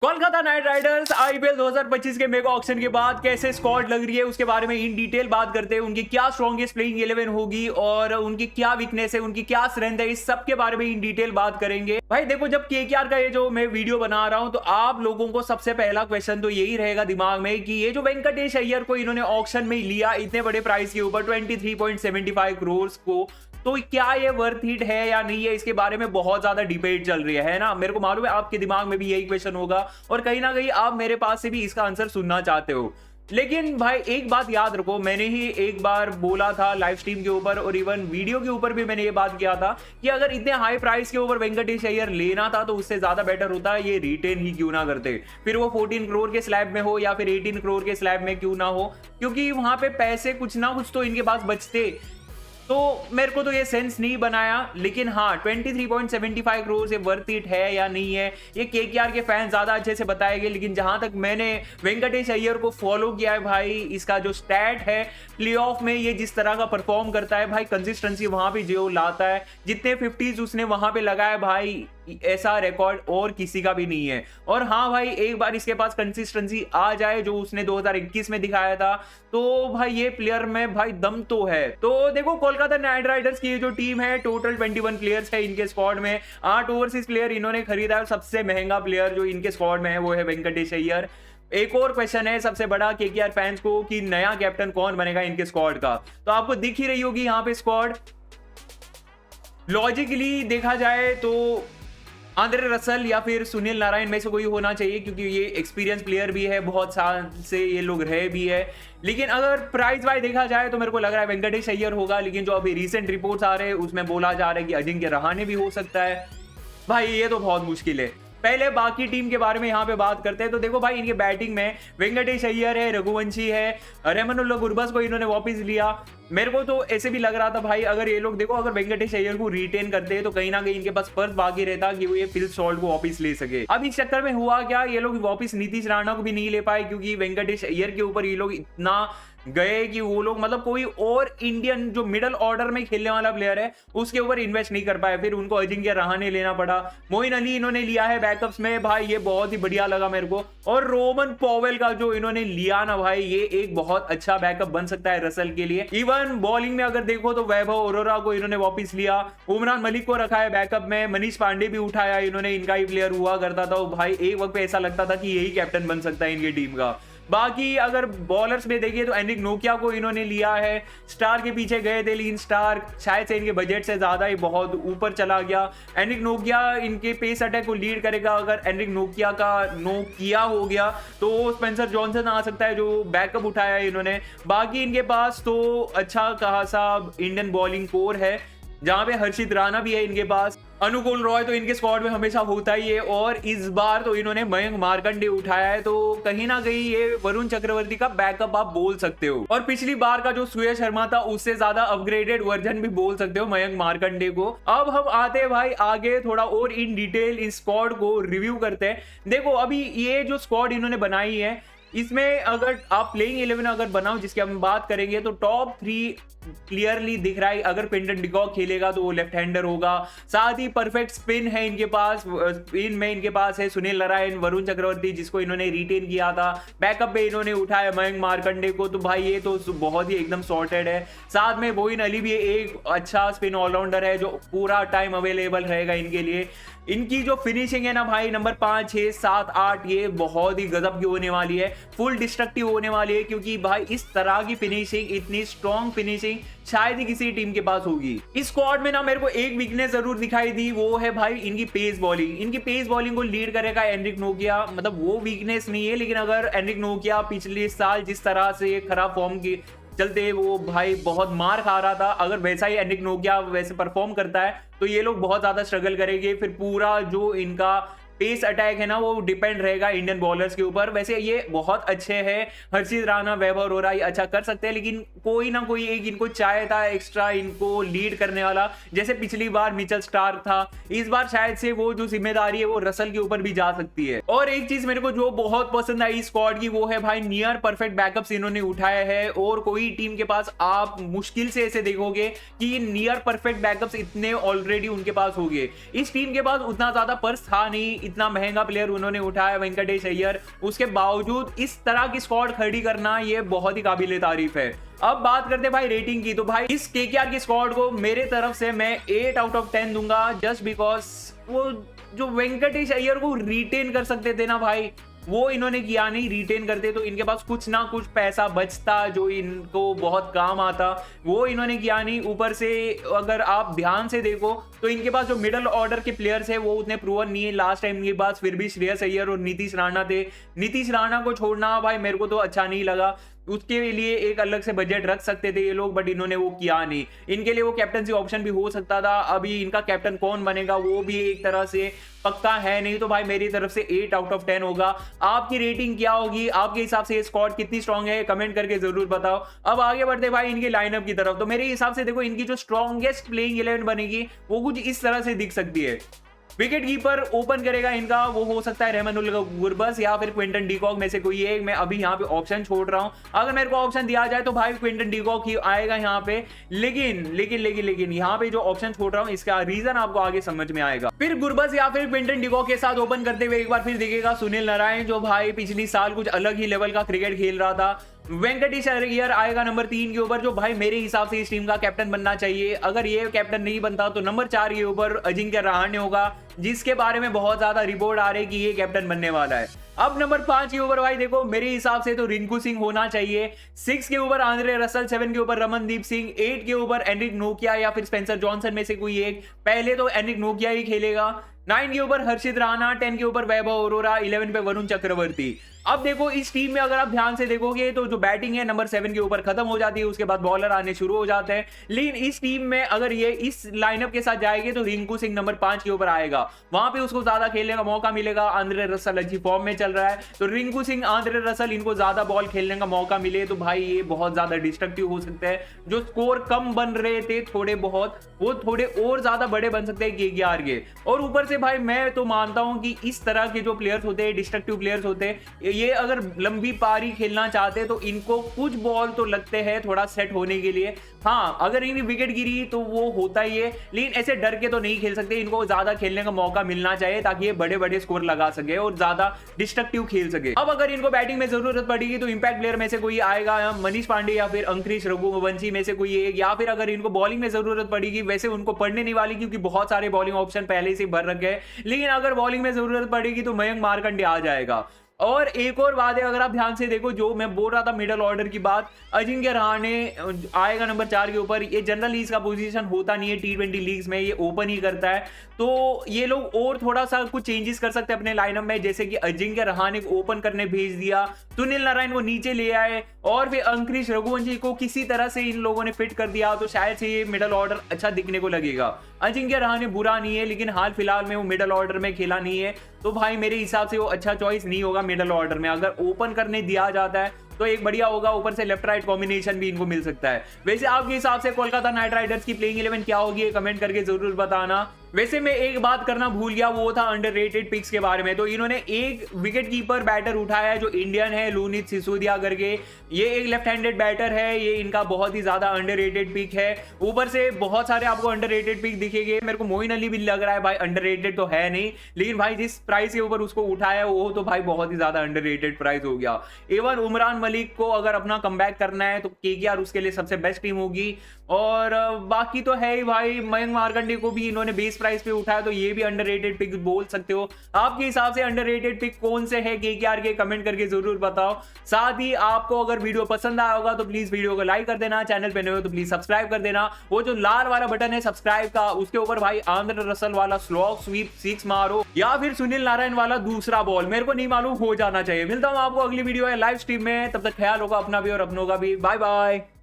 Kolkata night Riders IPL 2025 के mega auction के बाद कैसे स्क्वाड लग रही है उसके बारे में इन डिटेल बात करते हैं। उनकी क्या स्ट्रॉन्गेस्ट प्लेइंग 11 होगी और उनकी क्या वीकनेस है, उनकी क्या स्ट्रेंथ है, इस सब के बारे में इन डिटेल बात करेंगे। भाई देखो, जब केकेआर का ये जो मैं वीडियो बना रहा हूं तो आप लोगों को सबसे पहला क्वेश्चन तो यही रहेगा दिमाग में कि ये जो वेंकटेश अय्यर को इन्होंने ऑक्शन में लिया इतने बड़े प्राइस के ऊपर 23.75 करोड़ को, तो क्या ये वर्थ इट है या नहीं है, इसके बारे में बहुत ज्यादा डिबेट चल रही है ना। मेरे को मालूम है आपके दिमाग में भी यही क्वेश्चन होगा और कहीं ना कहीं आप मेरे पास से भी इसका आंसर सुनना चाहते हो। लेकिन भाई एक बात याद रखो, मैंने ही एक बार बोला था लाइव स्ट्रीम के ऊपर और इवन वीडियो के ऊपर भी मैंने ये बात किया था कि अगर इतने हाई प्राइस के ऊपर वेंकटेश अय्यर लेना था तो उससे ज्यादा बेटर होता है ये रिटेन ही क्यों ना करते, फिर वो 14 करोड़ के स्लैब में हो या फिर 18 करोड़ के स्लैब में क्यों ना हो, क्योंकि वहां पे पैसे कुछ ना कुछ तो इनके पास बचते। तो मेरे को तो ये सेंस नहीं बनाया। लेकिन हाँ, 23.75 करोड़ से वर्थ इट है या नहीं है ये केकेआर के फैंस ज्यादा अच्छे से बताएंगे। लेकिन जहां तक मैंने वेंकटेश अय्यर को फॉलो किया है भाई, इसका जो स्टैट है प्लेऑफ में ये जिस तरह का परफॉर्म करता है भाई, कंसिस्टेंसी वहां पे जो लाता है, जितने 50s उसने वहां पे लगाया भाई, ऐसा रिकॉर्ड और किसी का भी नहीं है। और हाँ भाई, एक बार इसके पास कंसिस्टेंसी आ जाए जो उसने 2021 में दिखाया था तो भाई ये प्लेयर में भाई दम तो है। तो देखो, कोलकाता नाइट राइडर्स की जो टीम है टोटल 21 प्लेयर्स है इनके स्क्वाड में, 8 ओवरसीज प्लेयर इन्होंने खरीदा है। सबसे महंगा प्लेयर जो इनके स्क्वाड में है वो है वेंकटेश अय्यर। एक और क्वेश्चन है सबसे बड़ा केकेआर फैंस को कि नया कैप्टन कौन बनेगा इनके स्क्वाड का। तो आपको दिख ही रही होगी यहाँ पे स्क्वाड। लॉजिकली देखा जाए तो आंद्रे रसल या फिर सुनील नारायण में से कोई होना चाहिए, क्योंकि ये एक्सपीरियंस प्लेयर भी है, बहुत साल से ये लोग रहे भी है। लेकिन अगर प्राइस वाइज देखा जाए तो मेरे को लग रहा है वेंकटेश अय्यर होगा। लेकिन जो अभी रिसेंट रिपोर्ट्स आ रहे हैं उसमें बोला जा रहा है कि अजिंक्य रहाणे भी हो सकता है। भाई ये तो बहुत मुश्किल है। पहले बाकी टीम के बारे में यहाँ पे बात करते हैं। तो देखो भाई, इनके बैटिंग में वेंकटेश अय्यर है, रघुवंशी है, रहमानुल्लाह गुरबख्श को इन्होंने वापस लिया। मेरे को तो ऐसे भी लग रहा था भाई, अगर ये लोग देखो अगर वेंकटेश अय्यर को रिटेन करते हैं तो कहीं ना कहीं इनके पास पर्स बाकी रहता कि वो ये फिल सॉल्ट को वापस ले सके। अब इस चक्कर में हुआ क्या, ये लोग वापस नीतीश राणा को भी नहीं ले पाए क्योंकि वेंकटेश अय्यर के ऊपर ये लोग इतना गए कि वो लोग मतलब कोई और इंडियन जो मिडल ऑर्डर में खेलने वाला प्लेयर है उसके ऊपर इन्वेस्ट नहीं कर पाए। फिर उनको अजिंक्य रहाणे लेना पड़ा। मोइन अली इन्होंने लिया है बैकअप्स में भाई, ये बहुत ही बढ़िया लगा मेरे को। और रोमन पॉवेल का जो इन्होंने लिया ना भाई, ये एक बहुत अच्छा बैकअप बन सकता है रसल के लिए। इवन बॉलिंग में अगर देखो तो वैभव अरोरा को इन्होंने वापस लिया, उमरान मलिक को रखा है बैकअप में, मनीष पांडे भी उठाया इन्होंने, इनका ही प्लेयर हुआ करता था भाई। एक वक्त पे ऐसा लगता था कि यही कैप्टन बन सकता है इनकी टीम का। बाकी अगर बॉलर्स में देखिए तो एनरिक नोकिया को इन्होंने लिया है। स्टार के पीछे गए थे लेकिन स्टार शायद से इनके बजट से ज्यादा ही बहुत ऊपर चला गया। एनरिक नोकिया इनके पेस अटैक को लीड करेगा। अगर एनरिक नोकिया का नोकिया हो गया तो स्पेंसर जॉनसन आ सकता है जो बैकअप उठाया है इन्होंने। बाकी इनके पास तो अच्छा खासा इंडियन बॉलिंग कोर है जहां पे हर्षित राणा भी है इनके पास। अनुकूल रॉय तो इनके स्क्वाड में हमेशा होता ही है और इस बार तो इन्होंने मयंक मार्कंडे उठाया है। तो कहीं ना कहीं ये वरुण चक्रवर्ती का बैकअप आप बोल सकते हो। और पिछली बार का जो सूर्य शर्मा था उससे ज्यादा अपग्रेडेड वर्जन भी बोल सकते हो मयंक मार्कंडे को। अब हम आते हैं भाई आगे, थोड़ा और इन डिटेल इस स्क्वाड को रिव्यू करते हैं। देखो अभी ये जो स्क्वाड इन्होंने बनाई है इसमें अगर आप प्लेइंग 11 अगर बनाओ जिसकी हम बात करेंगे तो टॉप 3 क्लियरली दिख रहा है। अगर क्विंटन डिकॉक खेलेगा तो वो लेफ्ट हैंडर होगा। साथ ही परफेक्ट स्पिन है इनके पास, स्पिन में इनके पास है सुनील नारायण, वरुण चक्रवर्ती जिसको इन्होंने रिटेन किया था। बैकअप पे इन्होंने उठाया मयंक मार्कंडे को। तो भाई ये तो बहुत ही एकदम सॉर्टेड है। साथ में मोइन अली भी एक अच्छा स्पिन ऑलराउंडर है जो पूरा टाइम अवेलेबल रहेगा इनके लिए। इनकी जो फिनिशिंग है ना भाई, नंबर 5, 6, 7, 8 ये बहुत ही गजब की होने वाली है, फुल डिस्ट्रक्टिव होने वाली है। क्योंकि भाई इस तरह की फिनिशिंग, इतनी स्ट्रॉन्ग फिनिशिंग शायद ही किसी टीम के पास होगी। इस स्क्वाड में ना मेरे को एक वीकनेस जरूर दिखाई दी, वो है भाई इनकी पेस बॉलिंग। इनकी पेस बॉलिंग को लीड करेगा एनरिक नोकिया। मतलब वो वीकनेस नहीं है, लेकिन अगर एनरिक नोकिया पिछले साल जिस तरह से खराब फॉर्म की चलते वो भाई बहुत मार खा रहा था, अगर वैसा ही एनरिक नोकिया वैसे परफॉर्म करता है तो ये लोग बहुत ज्यादा स्ट्रगल करेंगे। फिर पूरा जो इनका पेस अटैक है ना वो डिपेंड रहेगा इंडियन बॉलर्स के ऊपर। वैसे ये बहुत अच्छे हैं, हर्षित राणा, वैभव अरोरा ये अच्छा कर सकते हैं, लेकिन कोई ना कोई एक इनको चाहिए था एक्स्ट्रा इनको लीड करने वाला। जैसे पिछली बार मिचेल स्टार्क था, इस बार शायद से वो जो जिम्मेदारी है वो रसल के ऊपर भी जा सकती है। और एक चीज मेरे को जो बहुत पसंद आई स्क्वाड की वो है भाई नियर परफेक्ट बैकअप्स इन्होंने उठाए हैं। और कोई टीम के पास आप मुश्किल से ऐसे देखोगे कि नियर परफेक्ट बैकअप्स इतने ऑलरेडी उनके पास हो गए। इस टीम के पास उतना ज्यादा पर्स था नहीं, इतना महंगा प्लेयर उन्होंने उठाया वेंकटेश अय्यर, उसके बावजूद इस तरह की स्क्वाड खड़ी करना ये बहुत ही काबिले तारीफ है। अब बात करते हैं भाई रेटिंग की, तो भाई इस केकेआर की स्क्वाड को मेरे तरफ से मैं 8 आउट ऑफ 10 दूंगा, जस्ट बिकॉज वो जो वेंकटेश अय्यर को रिटेन कर सकते थे ना भाई, वो इन्होंने किया नहीं। रिटेन करते तो इनके पास कुछ ना कुछ पैसा बचता जो इनको बहुत काम आता, वो इन्होंने किया नहीं। ऊपर से अगर आप ध्यान से देखो तो इनके पास जो मिडल ऑर्डर के प्लेयर्स है वो उतने प्रूवन नहीं है लास्ट टाइम के पास, फिर भी श्रेयस अय्यर और नीतीश राणा थे। नीतीश राणा को छोड़ना भाई मेरे को तो अच्छा नहीं लगा, उसके लिए एक अलग से बजट रख सकते थे ये लोग, बट इन्होंने वो किया नहीं। इनके लिए वो कैप्टनसी ऑप्शन भी हो सकता था, अभी इनका कैप्टन कौन बनेगा वो भी एक तरह से पक्का है नहीं। तो भाई मेरी तरफ से 8 आउट ऑफ 10 होगा। आपकी रेटिंग क्या होगी, आपके हिसाब से ये स्क्वाड कितनी स्ट्रांग है, कमेंट करके जरूर बताओ। अब आगे बढ़ते भाई इनके लाइनअप की तरफ, तो मेरे हिसाब से देखो इनकी जो स्ट्रॉन्गेस्ट प्लेइंग 11 बनेगी वो कुछ इस तरह से दिख सकती है। विकेट कीपर ओपन करेगा इनका, वो हो सकता है रहमानुल गुरबस या फिर क्विंटन डीकॉक में से कोई एक। मैं अभी यहाँ पे ऑप्शन छोड़ रहा हूँ, अगर मेरे को ऑप्शन दिया जाए तो भाई क्विंटन डीकॉक ही आएगा यहाँ पे। लेकिन यहाँ पे जो ऑप्शन छोड़ रहा हूँ इसका रीजन आपको आगे समझ में आएगा। फिर गुरबस या फिर क्विंटन डीकॉक के साथ ओपन करते हुए एक बार फिर दिखेगा सुनील नारायण, जो भाई पिछली साल कुछ अलग ही लेवल का क्रिकेट खेल रहा था। वेंकटेश अय्यर आएगा नंबर 3 के ऊपर, जो भाई मेरे हिसाब से इस टीम का कैप्टन बनना चाहिए। अगर ये कैप्टन नहीं बनता तो नंबर 4 के ऊपर अजिंक्य रहाणे होगा, जिसके बारे में बहुत ज्यादा रिपोर्ट आ रही है कि ये कैप्टन बनने वाला है। अब नंबर 5 के ऊपर भाई देखो मेरे हिसाब से तो रिंकू सिंह होना चाहिए। 6 के ऊपर आंद्रे रसल, 7 के ऊपर रमनदीप सिंह, 8 के ऊपर एनरिक नोकिया या फिर स्पेंसर जॉनसन में से कोई एक। पहले तो एनरिक नोकिया ही खेलेगा। 9 के ऊपर हर्षित राणा, 10 के ऊपर वैभव अरोरा, 11 पे वरुण चक्रवर्ती। अब देखो इस टीम में अगर आप ध्यान से देखोगे तो जो बैटिंग है नंबर 7 के ऊपर खत्म हो जाती है, उसके बाद बॉलर आने शुरू हो जाते हैं। लेकिन इस टीम में अगर ये इस लाइनअप के साथ जाएगी तो रिंकू सिंह नंबर 5 के ऊपर आएगा, वहां पे उसको ज्यादा खेलने का मौका मिलेगा। आंद्रे रसल अच्छी फॉर्म में चल रहा है, तो रिंकू सिंह, आंद्रे रसल इनको ज्यादा बॉल खेलने का मौका मिले तो भाई ये बहुत ज्यादा डिस्ट्रक्टिव हो सकते हैं। जो स्कोर कम बन रहे थे थोड़े बहुत, वो थोड़े और ज्यादा बड़े बन सकते हैं केकेआर के। और ऊपर से भाई मैं तो मानता हूं कि इस तरह के जो प्लेयर्स होते हैं, डिस्ट्रक्टिव प्लेयर्स होते हैं, ये अगर लंबी पारी खेलना चाहते हैं तो इनको कुछ बॉल तो लगते हैं थोड़ा सेट होने के लिए। हाँ, अगर इनकी विकेट गिरी तो वो होता ही है, लेकिन ऐसे डर के तो नहीं खेल सकते। इनको ज्यादा खेलने का मौका मिलना चाहिए ताकि ये बड़े बड़े स्कोर लगा सके और ज्यादा डिस्ट्रक्टिव खेल सके। अब अगर इनको बैटिंग में जरूरत पड़ेगी तो इंपैक्ट प्लेयर में से कोई आएगा, मनीष पांडे या फिर अंकुरिश रघुवंशी में से कोई एक। या फिर अगर इनको बॉलिंग में जरूरत पड़ेगी, वैसे उनको पड़ने नहीं वाली क्योंकि बहुत सारे बॉलिंग ऑप्शन पहले से भर रखे हैं, लेकिन अगर बॉलिंग में जरूरत पड़ेगी तो मयंक मार्कंडे आ जाएगा। और एक और बात है, अगर आप ध्यान से देखो, जो मैं बोल रहा था मिडल ऑर्डर की बात, अजिंक्य रहाणे आएगा नंबर 4 के ऊपर। ये जनरल इसका पोजीशन होता नहीं है T20 लीग्स में, ये ओपन ही करता है, तो ये लोग और थोड़ा सा कुछ चेंजेस कर सकते हैं अपने लाइनअप में, जैसे कि अजिंक्य रहाणे को ओपन करने भेज दिया, सुनील नारायण को नीचे ले आए और फिर अंकुरिश रघुवंशी को किसी तरह से इन लोगों ने फिट कर दिया, तो शायद से ये मिडल ऑर्डर अच्छा दिखने को लगेगा। अजिंक्य रहाणे बुरा नहीं है, लेकिन हाल फिलहाल में वो मिडल ऑर्डर में खेला नहीं है, तो भाई मेरे हिसाब से वो अच्छा चॉइस नहीं होगा मिडल ऑर्डर में। अगर ओपन करने दिया जाता है तो एक बढ़िया होगा, ऊपर से लेफ्ट राइट कॉम्बिनेशन भी इनको मिल सकता है। वैसे आपके हिसाब से कोलकाता नाइट राइडर्स की प्लेइंग 11 क्या होगी, कमेंट करके जरूर बताना। वैसे मैं एक बात करना भूल गया, वो था अंडररेटेड पिक्स के बारे में। तो इन्होंने एक विकेट कीपर बैटर उठाया है जो इंडियन है, लूनित सिसोदिया करके। ये एक लेफ्ट हैंडेड बैटर है, ये इनका बहुत ही ज्यादा अंडररेटेड पिक है। ऊपर से बहुत सारे आपको अंडररेटेड पिक दिखेंगे, मेरे को मोइन अली भी लग रहा है भाई अंडररेटेड तो है नहीं, लेकिन भाई जिस प्राइस के ऊपर उसको उठाया वो तो भाई बहुत ही ज्यादा अंडररेटेड प्राइस हो गया। इवन उमरान मलिक को अगर अपना कमबैक करना है तो केकेआर उसके लिए सबसे बेस्ट टीम होगी। और बाकी तो है ही भाई, मयंक मार्कंडे को भी इन्होंने बेस प्राइस पे उठाया, तो ये भी अंडररेटेड पिक बोल सकते हो। आपके हिसाब से अंडररेटेड पिक कौन से है केकेआर के, कमेंट करके जरूर बताओ। साथ ही आपको अगर वीडियो पसंद आया होगा तो प्लीज वीडियो को लाइक कर देना, चैनल पे नए हो तो प्लीज सब्सक्राइब कर देना। वो जो लाल वाला बटन है सब्सक्राइब का, उसके ऊपर भाई आंद्रे रसल वाला स्लॉग स्वीप 6 मारो या फिर सुनील नारायण वाला दूसरा बॉल, मेरे को नहीं मालूम, हो जाना चाहिए। मिलता हूं आपको अगली वीडियो है लाइव स्ट्रीम में, तब तक ख्याल होगा अपना भी और अपनों का भी। Bye bye.